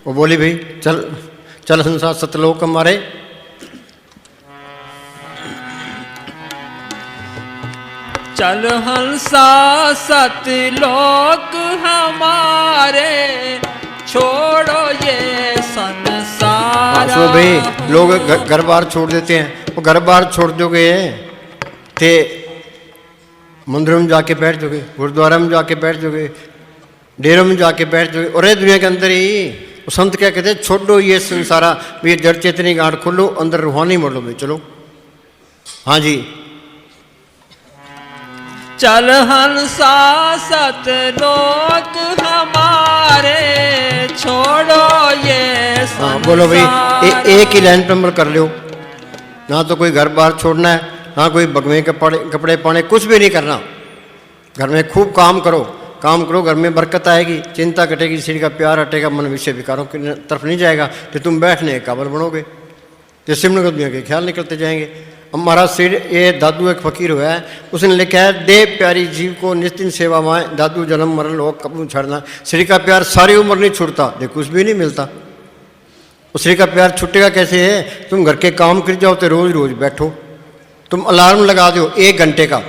वो बोली भाई चल चल संसार सतलोक हमारे। चल हंसा सतलोक हमारे, छोड़ो ये संसार। तो भाई लोग घर बार छोड़ देते हैं, वो घर बार छोड़ दोगे थे मंदिरों में जाके बैठ दोगे, गुरुद्वारा में जाके बैठ दोगे, डेरों में जाके बैठ दोगे, और ये दुनिया के अंदर ही वो संत क्या कहते हैं, छोड़ो ये संसारा, ये जड़ चेतनी गांठ खोलो, अंदर रूहानी मोड़ लो भाई। चलो हाँ जी। चल हंसा सतलोक हमारे, छोड़ो ये संसार। हाँ बोलो भाई एक ही लाइन पे अमल कर लो, ना तो कोई घर बार छोड़ना है, ना कोई बगवे कपड़े पाने, कुछ भी नहीं करना। घर में खूब काम करो, घर में बरकत आएगी, चिंता कटेगी, शरीर का प्यार हटेगा, मन विषय विकारों की तरफ नहीं जाएगा, तो तुम बैठने के काबिल बनोगे, तो सिमरन दुनिया के ख्याल निकलते जाएंगे। हमारा सिर ये दादू एक फकीर हुआ है, उसने लिखा है दे प्यारी जीव को निस्तिन सेवा माए, दादू जन्म मरण लोग कब छड़ना। शरीर का प्यार सारी उम्र नहीं छूटता, जो कुछ भी नहीं मिलता। उस शरीर का प्यार छूटेगा कैसे है, तुम घर के काम कर जाओ तो रोज रोज बैठो, तुम अलार्म लगा दो 1 घंटे का,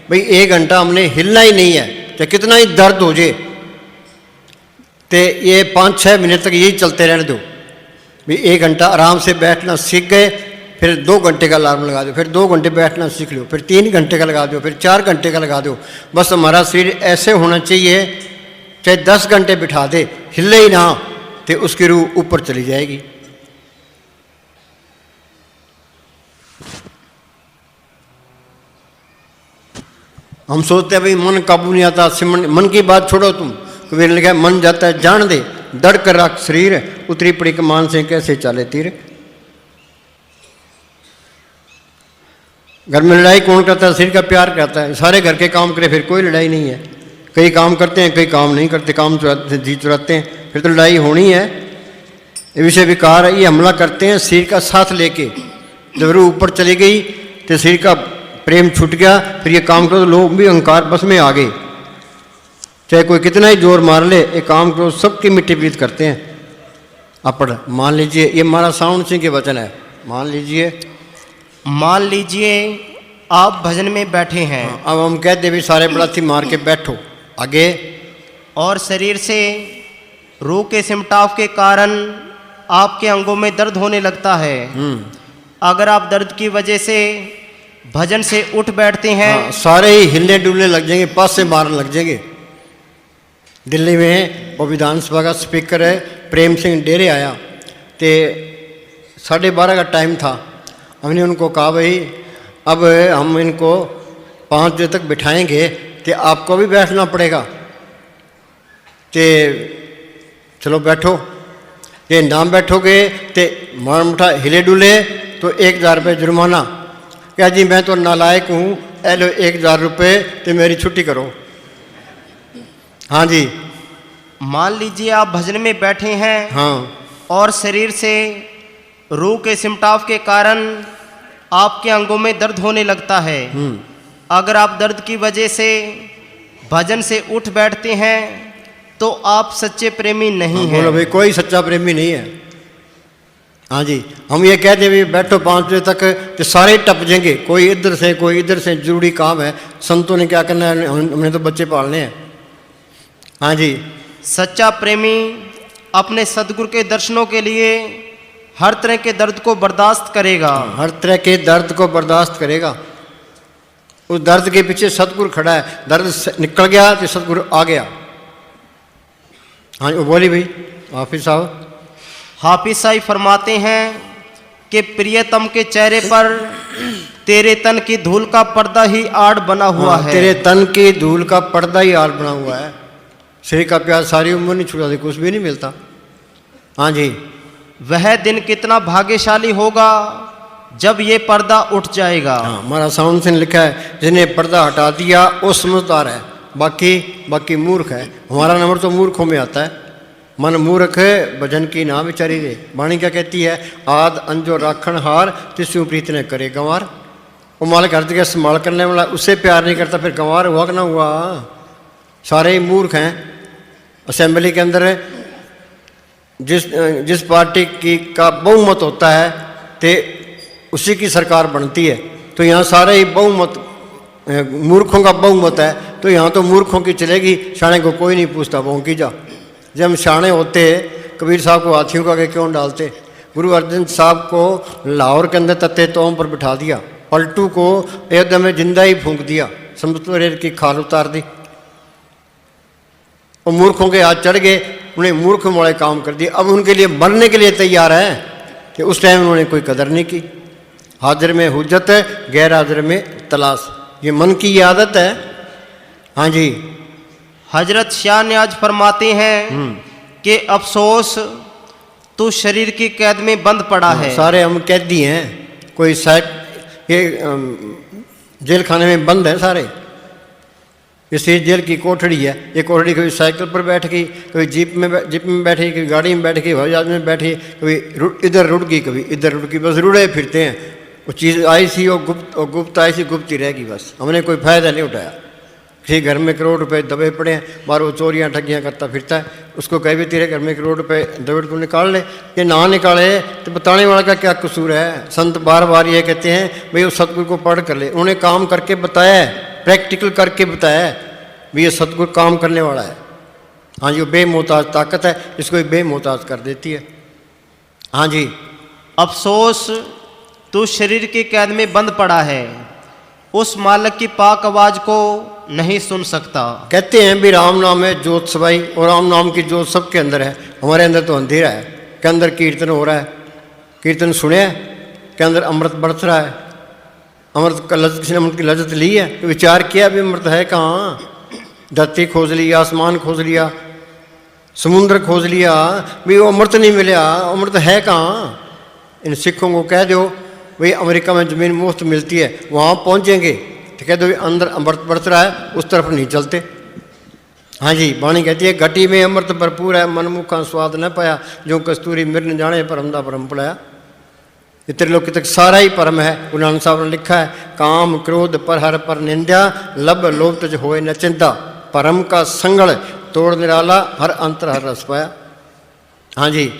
भाई 1 घंटा हमने हिलना ही नहीं है, चाहे कितना ही दर्द हो जाए, तो ये 5-6 मिनट तक यही चलते रहने दो। भाई 1 घंटा आराम से बैठना सीख गए, फिर 2 घंटे का अलार्म लगा दो, फिर 2 घंटे बैठना सीख लो, फिर 3 घंटे का लगा दो, फिर 4 घंटे का लगा दो। बस हमारा शरीर ऐसे होना चाहिए, चाहे 10 घंटे बिठा दे, हिले ही ना, तो उसकी रूह ऊपर चली जाएगी। हम सोचते हैं भाई मन काबू नहीं आता, सिमरन मन की बात छोड़ो तुम, कबीर ने लिखा मन जाता है जान दे, दड़ कर रख शरीर, उतरी पड़ी कमान से कैसे चाले तीर। घर में लड़ाई कौन करता है, शरीर का प्यार करता है, सारे घर के काम करे, फिर कोई लड़ाई नहीं है। कई काम करते हैं, कई काम नहीं करते, काम जी चुराते हैं, फिर तो लड़ाई होनी है। ये विषय विकार ये हमला करते हैं शरीर का साथ लेके, जब रूह ऊपर चली गई तो शरीर का प्रेम छूट गया, फिर ये काम करो तो लोग भी अहंकार बस में आ गए, चाहे कोई कितना ही जोर मार ले, ये काम करो सबकी मिट्टी पीत करते हैं। अपड़ मान लीजिए, ये हमारा साउंड सिंह के वचन है, मान लीजिए आप भजन में बैठे हैं। अब हम कहते भी सारे बड़ाथी मार के बैठो आगे, और शरीर से रूह के सिमटाव के कारण आपके अंगों में दर्द होने लगता है। अगर आप दर्द की वजह से भजन से उठ बैठते हैं, हाँ, सारे ही हिलने डुलने लग जाएंगे, पास से मारने लग जाएंगे। दिल्ली में वो विधानसभा का स्पीकर है प्रेम सिंह डेरे आया, तो 12:30 का टाइम था। हमने उनको कहा भाई अब हम इनको 5 बजे तक बिठाएंगे, तो आपको भी बैठना पड़ेगा, तो चलो बैठो, ये ना बैठोगे तो मार मुठा हिले डुले तो 1000 रुपये जुर्माना। क्या जी मैं तो नालायक हूँ, ए लो 1000 रुपये, तो मेरी छुट्टी करो। हाँ जी। मान लीजिए आप भजन में बैठे हैं, हाँ, और शरीर से रूह के सिमटाव के कारण आपके अंगों में दर्द होने लगता है। अगर आप दर्द की वजह से भजन से उठ बैठते हैं तो आप सच्चे प्रेमी नहीं हैं। बोलो भाई कोई सच्चा प्रेमी नहीं है। हाँ जी, हम ये कहते भी बैठो 5 बजे तक, तो सारे टप जाएंगे, कोई इधर से कोई इधर से, जरूरी काम है, संतों ने क्या करना है, हमने तो बच्चे पालने हैं। हाँ जी। सच्चा प्रेमी अपने सदगुरु के दर्शनों के लिए हर तरह के दर्द को बर्दाश्त करेगा। हर तरह के दर्द को बर्दाश्त करेगा। उस दर्द के पीछे सतगुरु खड़ा है, दर्द निकल गया तो सतगुरु आ गया। हाँ वो बोली भाई हाफिज साहब। हाफिज साहब फरमाते हैं कि प्रियतम के चेहरे पर तेरे तन की धूल का पर्दा ही आड़ बना हुआ है। तेरे तन की धूल का पर्दा ही आड़ बना हुआ है। शरीर का प्यार सारी उम्र नहीं छुड़ा दे, कुछ भी नहीं मिलता। हाँ जी। वह दिन कितना भाग्यशाली होगा जब ये पर्दा उठ जाएगा। हाँ, हमारा साउंड से लिखा है जिसने पर्दा हटा दिया वो समझदार है, बाकी मूर्ख है। हमारा नंबर तो मूर्खों में आता है। मन मूर्ख भजन की ना विचारी रे। वाणी क्या कहती है, आद अंजो राखण हार तिस्यु प्रीत ने करे गंवार। वो मालिक हर जगह संभाल करने वाला उससे प्यार नहीं करता, फिर गंवार हुआ कि ना हुआ। सारे ही मूर्ख हैं। असेंबली के अंदर जिस पार्टी की का बहुमत होता है तो उसी की सरकार बनती है। तो यहाँ सारे ही बहुमत मूर्खों का बहुमत है, तो यहाँ तो मूर्खों की चलेगी, शाणे को कोई नहीं पूछता बहु की जा। जब हम शाणे होते कबीर साहब को हाथियों का के क्यों डालते? गुरु अर्जन साहब को लाहौर के अंदर तत्ते तोम पर बिठा दिया, पलटू को अयोध्या में जिंदा ही फूंक दिया, समुद्र की खाल उतार दी और मूर्खों के हाथ चढ़ गए, उन्हें मूर्ख वाले काम कर दिए। अब उनके लिए मरने के लिए तैयार है कि उस टाइम उन्होंने कोई कदर नहीं की। हाजिर में हुज्जत है, गैर हाजिर में तलाश, ये मन की ये आदत है। हाँ जी, हजरत शाह ने आज फरमाते हैं कि अफसोस तू शरीर की कैद में बंद पड़ा है। सारे हम कैदी हैं, कोई ये जेल खाने में बंद है सारे। इसी जेल की कोठड़ी है, ये कोठड़ी कभी साइकिल पर बैठ गई, कभी जीप में बैठी, कभी गाड़ी में बैठ गई, हवाई जहाज में बैठी, कभी इधर रुड़ गई, कभी इधर रुड़ गई, बस रुड़े फिरते हैं। वो चीज़ आई सी वो गुप्त आई सी, गुप्त ही रहेगी बस। हमने कोई फ़ायदा नहीं उठाया। किसी घर में करोड़ रुपए दबे पड़े हैं, बाहर वो चोरियाँ ठगियाँ करता फिरता है, उसको कह भी तेरे घर में करोड़ रुपए दबे तो निकाल ले। ये ना निकाले तो बताने वाला का क्या कसूर है? संत बार बार ये कहते हैं भाई वो सतगुरु को पढ़ कर ले, उन्होंने काम करके बताया है, प्रैक्टिकल करके बताया है भी ये सतगुरु काम करने वाला है। हाँ जी, वो बेमोहताज ताकत है, इसको बेमोहताज कर देती है। हाँ जी, अफसोस तू शरीर की कैद में बंद पड़ा है, उस मालिक की पाक आवाज को नहीं सुन सकता। कहते हैं भी राम नाम है जोत सबाई, और राम नाम की जोत सबके अंदर है, हमारे अंदर तो अंधेरा है। के अंदर कीर्तन हो रहा है, कीर्तन सुने, के अंदर अमृत बरस रहा है, अमृत का किसी ने अमृत की लज्जत ली है, तो विचार किया भी अमृत है कहाँ? धरती खोज लिया, आसमान खोज लिया, समुद्र खोज लिया, भी वो अमृत नहीं मिला, अमृत है कहाँ? इन सिखों को कह दो भाई अमेरिका में ज़मीन मुफ्त मिलती है, वहाँ पहुँचेंगे तो कह दो अंदर अमृत बरस रहा है, उस तरफ नहीं चलते। हाँ जी, वाणी कहती है घटी में अमृत भरपूर है, मनमुखा स्वाद न पाया, जो कस्तूरी मिर्न जाने परमदा परम पड़ाया। ये त्रिलोकी तक सारा ही परम है। गुरु नानक साहब ने लिखा है, काम क्रोध पर हर पर निंदा, लब लोभ तज होए न चिंता, परम का संगड़ तोड़ निराला, हर अंतर हर रस पाया। हाँ जी,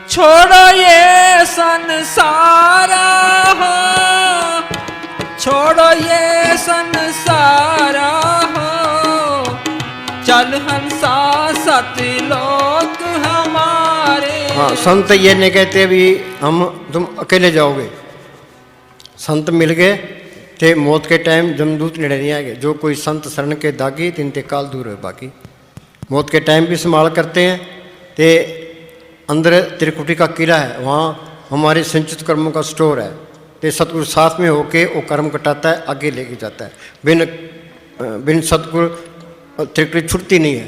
छोड़ो ये संसारा हो, छोड़ो ये संसारा हो, चल हंसा सतलोक हमारे। हाँ, संत ये नहीं कहते भी तुम अकेले जाओगे। संत मिल गए थे मौत के टाइम जमदूत नेड़े नहीं आएंगे। जो कोई संत शरण के दागी तिन ते काल दूर है बाकी। मौत के टाइम भी संभाल करते हैं। ते अंदर त्रिकुटी का किला है, वहाँ हमारे संचित कर्मों का स्टोर है। तो सतगुरु साथ में होके वो कर्म कटाता है, आगे लेके जाता है। बिन सतगुरु त्रिकुटी छुटती नहीं है।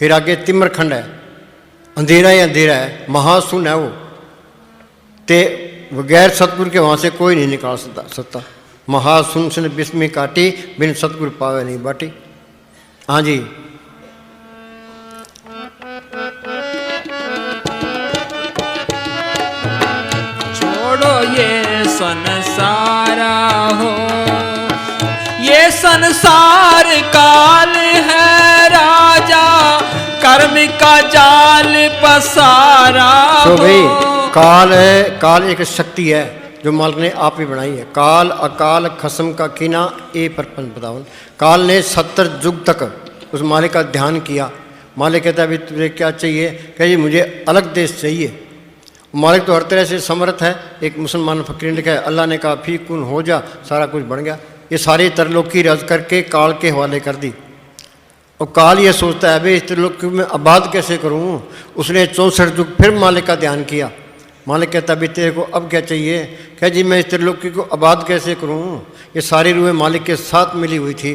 फिर आगे तिम्र खंड है, अंधेरा ही अंधेरा है, महाशून्य है वो। ते बगैर सतगुरु के वहाँ से कोई नहीं निकाल सकता। महाशून्य से बिस्मी काटी, बिन सतगुरु पावे नहीं बाटी। हाँ जी, ये संसारा हो, ये संसार काल है राजा, कर्म का जाल पसारा तो भाई काल है, काल एक शक्ति है जो मालिक ने आप ही बनाई है। काल अकाल खसम का कीना ए परपन बतावन। काल ने 70 युग तक उस मालिक का ध्यान किया। मालिक कहता है अभी तुझे क्या चाहिए? कह जी मुझे अलग देश चाहिए। मालिक तो हर तरह से समर्थ है। एक मुसलमान फकीर ने लिखा है, अल्लाह ने कहा फी कुन हो जा, सारा कुछ बन गया। ये सारी तरलोकी रद्द करके काल के हवाले कर दी। और काल ये सोचता है भाई इस त्रिलोकी में आबाद कैसे करूँ। उसने 64 युग फिर मालिक का ध्यान किया। मालिक कहता अभी तेरे को अब क्या चाहिए? कह जी मैं इस त्रिलोकी को आबाद कैसे करूँ। ये सारी रूहें मालिक के साथ मिली हुई थी।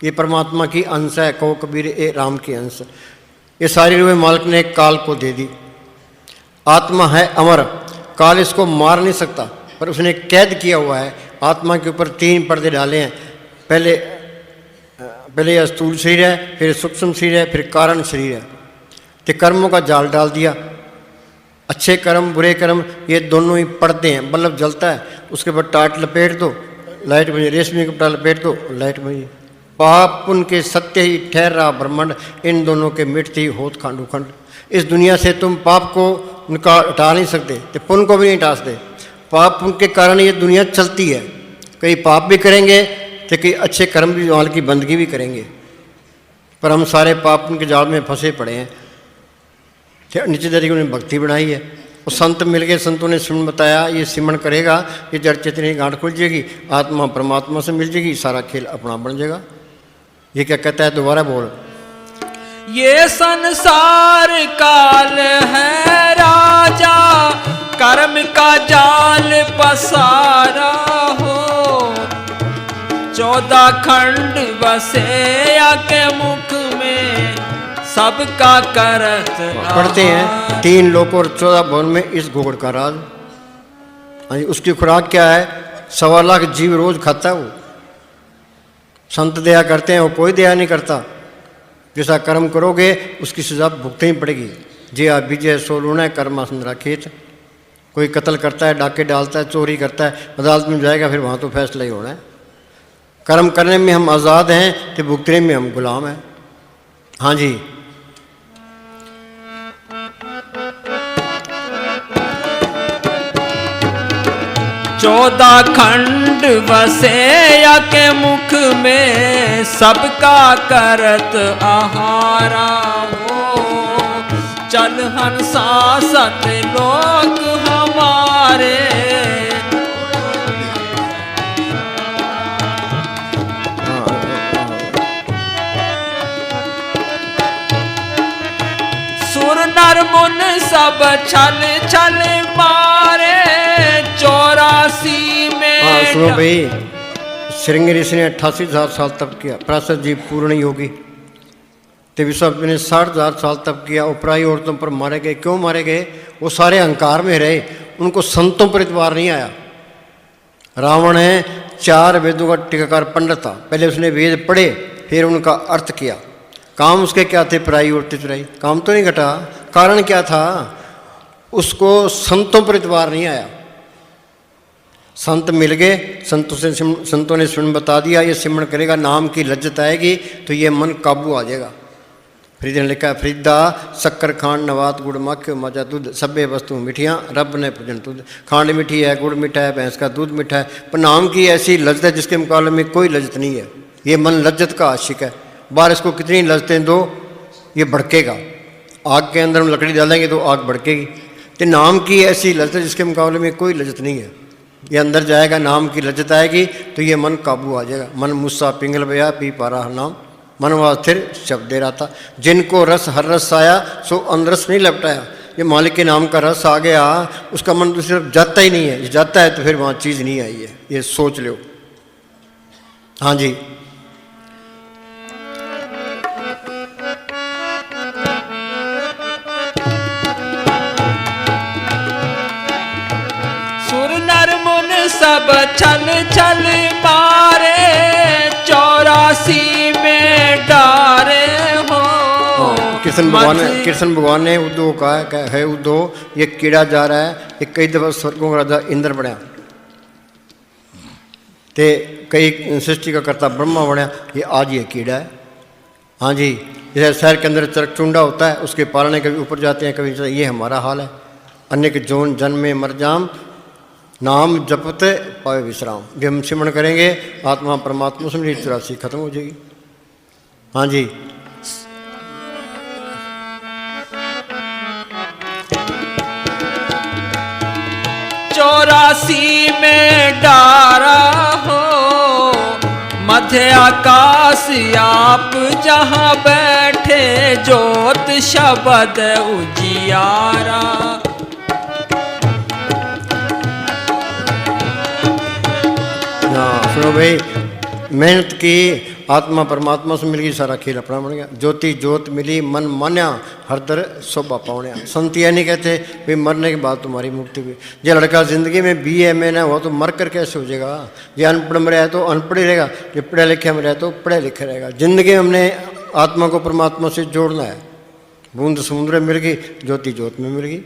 ये परमात्मा की अंश है, कहो कबीर ए राम की अंश। ये सारी रूहें मालिक ने काल को दे दी। आत्मा है अमर, काल इसको मार नहीं सकता, पर उसने कैद किया हुआ है। आत्मा के ऊपर 3 पर्दे डाले हैं। पहले यह स्थूल शरीर है, फिर सूक्ष्म शरीर है, फिर कारण शरीर है। तो कर्मों का जाल डाल दिया। अच्छे कर्म बुरे कर्म ये दोनों ही पर्दे हैं। बल्ब जलता है, उसके बाद टाट लपेट दो, लाइट बनी। रेशमी कपड़ा लपेट दो, लाइट बनी। पाप पुण्य के सत्य ही ठहर रहा ब्रह्मांड, इन दोनों के मिटती होत खंड उखंड। इस दुनिया से तुम पाप को उनका हटा नहीं सकते, तो पुण्य को भी नहीं हटा सकते। पाप पुण्य के कारण ये दुनिया चलती है। कई पाप भी करेंगे तो कई अच्छे कर्म भी, माल की बंदगी भी करेंगे, पर हम सारे पाप पुण्य के जाल में फंसे पड़े हैं। नीचे तरीके उन्हें भक्ति बनाई है, और संत मिल गए, संतों ने सिमरन बताया, ये सिमरन करेगा, ये जड़ चेतनी गांठ खुल जाएगी, आत्मा परमात्मा से मिल जाएगी, सारा खेल अपना बन जाएगा। ये क्या कहता है, दोबारा बोल। ये संसार काल है राजा, कर्म का जाल पसारा हो, 14 खंड बसे के मुख में, सबका करत पढ़ते हैं 3 लोक और 14 भवन में इस घोड़ का राज। हाँ, उसकी खुराक क्या है? 1.25 लाख जीव रोज खाता है वो। संत दया करते हैं, वो कोई दया नहीं करता। जैसा कर्म करोगे उसकी सजा भुगतनी पड़ेगी। जे आप विजय सो लूना है, कर्मा सुंदरा खेत। कोई कत्ल करता है, डाके डालता है, चोरी करता है, अदालत में जाएगा, फिर वहाँ तो फैसला ही होना है। कर्म करने में हम आज़ाद हैं, तो भुगतने में हम गुलाम हैं। हाँ जी, 14 खंड बसे के मुख में, सबका करत आहारा हो, चल हंसा सत लोक हमारे, सुर नर मुन सब छल छल मारे, 84 में। हाँ सुनो भाई, श्रृंगी ऋषि ने 88,000 साल तप किया, पराशर जी पूर्ण योगी ते विश्वामित्र ने 60,000 साल तप किया। उपराई औरतों पर मारे गए। क्यों मारे गए? वो सारे अहंकार में रहे, उनको संतों पर इतबार नहीं आया। रावण है 4 वेदों का टीकाकार पंडित था, पहले उसने वेद पढ़े फिर उनका अर्थ किया। काम उसके क्या थे? पराई औरतें चुराई। काम तो नहीं घटा, कारण क्या था? उसको संतों पर इतबार नहीं आया। संत मिल गए, संतों ने सिमरन बता दिया, ये सिमरन करेगा, नाम की लज्जत आएगी तो ये मन काबू आ जाएगा। फरीदा ने लिखा है, फरीदा शक्कर खांड नवात गुड़ मक्खी मजा दूध, सभ्य वस्तु मिठियाँ रब ने पूजन तुद। खांड मीठी है, गुड़ मीठा है, भैंस का दूध मीठा है, पर नाम की ऐसी लज्जत है जिसके मुकाबले में कोई लज्जत नहीं है। ये मन लज्जत का आशिक है। बाहर इसको कितनी लज्जतें दो, ये भड़केगा। आग के अंदर हम लकड़ी डालेंगे तो आग भड़केगी। तो नाम की ऐसी लज्जत जिसके मुकाबले में कोई लज्जत नहीं है। ये अंदर जाएगा, नाम की लज्जत आएगी तो ये मन काबू आ जाएगा। मन मुस्सा पिंगल बया पी पारा हर नाम, मनवा स्थिर शब्द दे रहा था। जिनको रस हर रस आया सो अनरस नहीं लपटाया। ये मालिक के नाम का रस आ गया, उसका मन दूसरी तरफ जाता ही नहीं है। ये जाता है तो फिर वहाँ चीज़ नहीं आई है, ये सोच लो। हाँ जी, सब छल छल मारे, 84 में डारे हो। कृष्ण भगवान ने उद्धव को कहा है, उद्धव ये कीड़ा जा रहा है, ये कई दफा स्वर्गों का राजा इंद्र बनया, ते कई सृष्टि का कर्ता ब्रह्मा बनया, ये आज ये कीड़ा है। हाँ जी, जैसे शहर के अंदर चरक चुंडा होता है, उसके पालने कभी ऊपर जाते हैं कभी, ये हमारा हाल है। अन्य के जोन जन्म में मर जाम, नाम जपते पावे विश्राम। जब हम सिमरन करेंगे आत्मा परमात्मा से मेरी 84 खत्म हो जाएगी। हाँ जी, चौरासी में डारा हो, मध्य आकाश आप जहाँ बैठे, ज्योत शब्द उजियारा। सुनो भाई, मेहनत की, आत्मा परमात्मा से मिल गई, सारा खेल अपना बन गया। ज्योति ज्योत मिली, मन मान्या, हर दर शोभा पावण्या। संत यह नहीं कहते भाई मरने के बाद तुम्हारी मुक्ति हुई। ये लड़का जिंदगी में BA ना हुआ तो मर कर कैसे हो जाएगा? ये अनपढ़ में रहा तो अनपढ़ ही रहेगा, ये पढ़े लिखे में रहा तो पढ़े लिखे रहेगा। जिंदगी में हमने आत्मा को परमात्मा से जोड़ना है। बूंद समुद्र में मिल गई, ज्योति ज्योत में मिल गई।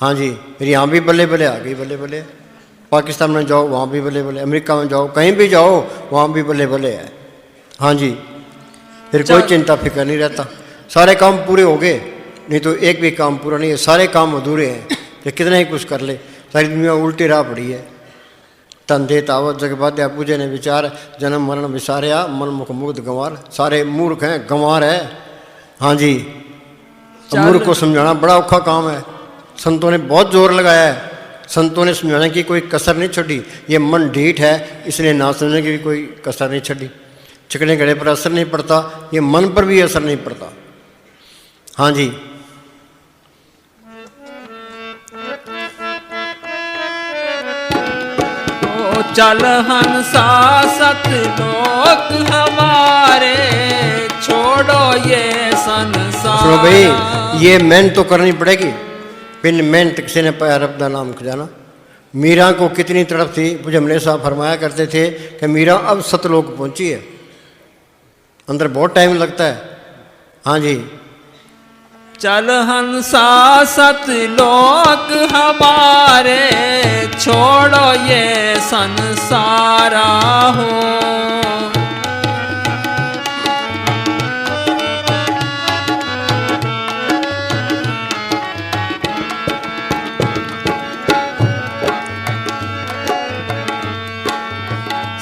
हाँ जी, फिर यहाँ भी बल्ले बल्ले आ गई, बल्ले बल्ले। पाकिस्तान में जाओ वहाँ भी बल्ले बल्ले, अमेरिका में जाओ, कहीं भी जाओ वहाँ भी बल्ले बल्ले है। हाँ जी, फिर कोई चिंता फिक्र नहीं रहता, सारे काम पूरे हो गए, नहीं तो एक भी काम पूरा नहीं है, सारे काम अधूरे हैं, तो कितना ही कुछ कर ले, सारी दुनिया उल्टी राह पड़ी है। तंधे तावत जग बाध्या पूजे ने विचार, जन्म मरण विसारया मन मुख मुग्ध गंवार, सारे मूर्ख हैं, गंवार है। हाँ जी, मूर्ख को समझाना बड़ा औखा काम है, संतों ने बहुत जोर लगाया है, संतों ने समझाने की कोई कसर नहीं छोड़ी। ये मन ढीठ है इसलिए ना समझने की भी कोई कसर नहीं छोड़ी। चिकने घड़े पर असर नहीं पड़ता, ये मन पर भी असर नहीं पड़ता। हाँ जी, चल हंसा सतलोक हमारे, छोड़ो ये संसार। सुनो भाई, ये मेहनत तो करनी पड़ेगी, बिन मेहनत किसी ने पाया रब दा नाम खजाना। मीरा को कितनी तड़प थी, मुझे हमने साहब फरमाया करते थे कि मीरा अब सतलोक पहुंची है, अंदर बहुत टाइम लगता है। हाँ जी, चल हंसा सतलोक हमारे, छोड़ो ये संसारा हो।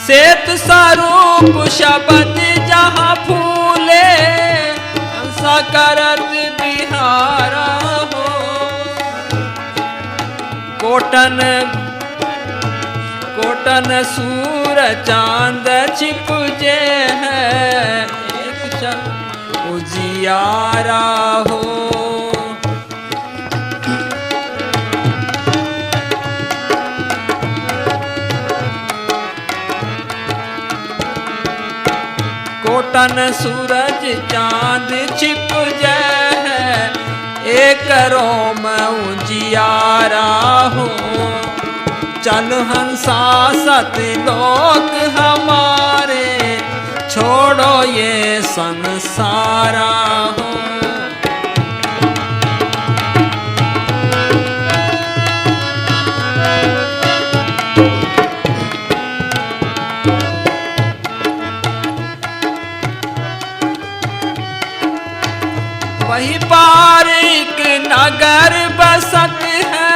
श्वेत स्वरूप शब्द जहाँ फूले, सकरत बिहारा हो। कोटन कोटन सूर चांद छिपजे है, एक क्षण उजियारा हो। कोटन सूरज चांद छिप जाए, एक रोम उजियारा हो। चल हंसा सतलोक हमारे, छोड़ो ये संसारा हो। वही पार एक नगर बसत है,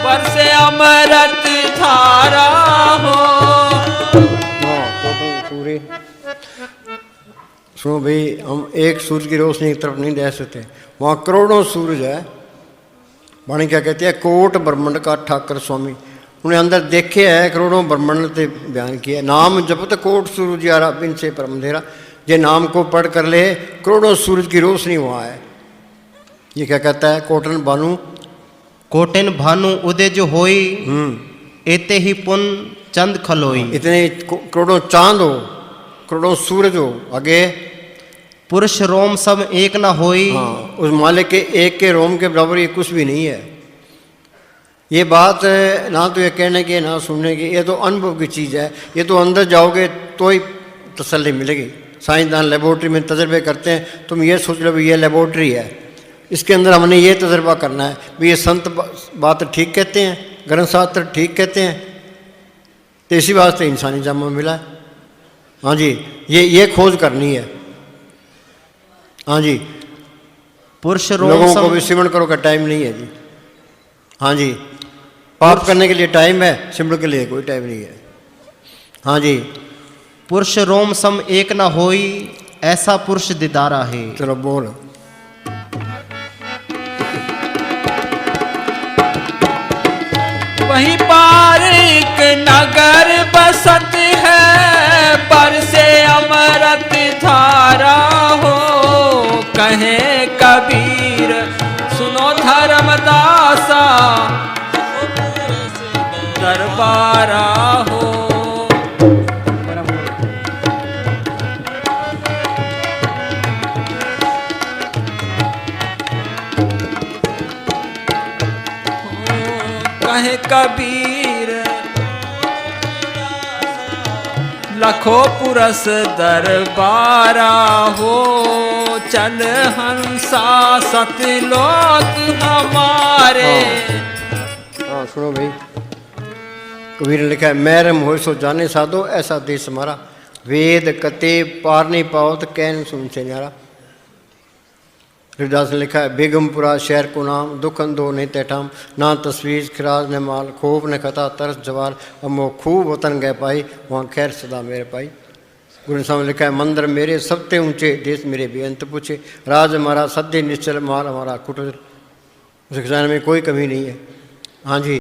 पर से अमृत धारा हो। पूरे सुनो भाई, हम एक सूरज की रोशनी की तरफ नहीं रह सकते, वहाँ करोड़ों सूरज है। वाणी क्या कहती है, कोट ब्रह्मंड का ठाकर स्वामी, उन्हें अंदर देखे है करोड़ों ब्रह्मंड से बयान किया। नाम जपत कोट सूरज यारा बिन से परम अंधेरा, ये नाम को पढ़ कर ले, करोड़ों सूरज की रोशनी वहाँ है। ये क्या कहता है, कोटन भानु कोटिन भानु उदय जो होई, एते ही पुन चंद खलोई। इतने करोड़ों चांद हो, करोड़ों सूरज हो, आगे पुरुष रोम सब एक न होई। हाँ, उस मालिक के एक के रोम के बराबर ये कुछ भी नहीं है। ये बात ना तो ये कहने की ना सुनने की, ये तो अनुभव की चीज़ है। ये तो अंदर जाओगे तो ही तसल्ली मिलेगी। साइंसदान लेबोरेटरी में तजर्बे करते हैं, तुम ये सोच लो भी ये लेबोरेटरी है, इसके अंदर हमने ये तजर्बा करना है भी ये संत बात ठीक कहते हैं, ग्रंथ शास्त्र ठीक कहते हैं, तो इसी वास्ते इंसानी जामा मिला है। हाँ जी, ये खोज करनी है। हाँ जी, पुरुष लोगों को भी सिमरण करो का टाइम नहीं है जी। हाँ जी, पाप करने के लिए टाइम है, सिमरण के लिए कोई टाइम नहीं है। हाँ जी, पुरुष रोम सम एक न होई, ऐसा पुरुष दिदारा है। चलो बोल। वहीं पार एक नगर बसत है, पर से अमृत धारा हो। कहे कबीर सुनो धर्मदासा, दरबारा हो। कहे कबीर लखो पुरस दरबारा हो। चल हंसा सतलोक हमारे। हाँ सुनो भाई, कबीर ने लिखा है, मैरम हो सो जाने साधो, ऐसा देश हमारा। वेद कते पार नहीं पाओ तो कह न सुन से न्यारा। रविदास ने लिखा है, बेगमपुरा शहर को नाम, दुखन दो नहीं तैठाम, ना तस्वीर खिराज न माल, खोफ न खता तरस जवाल, अमो खूब वतन गए पाई, वहाँ खैर सदा मेरे पाई। गुरु साहब ने लिखा है, मंदिर मेरे सबसे ऊंचे, देश मेरे बेअंत पूछे, राज हमारा सद्य निश्चल, माल हमारा कुटुर, उस खजाने में कोई कमी नहीं है। हाँ जी।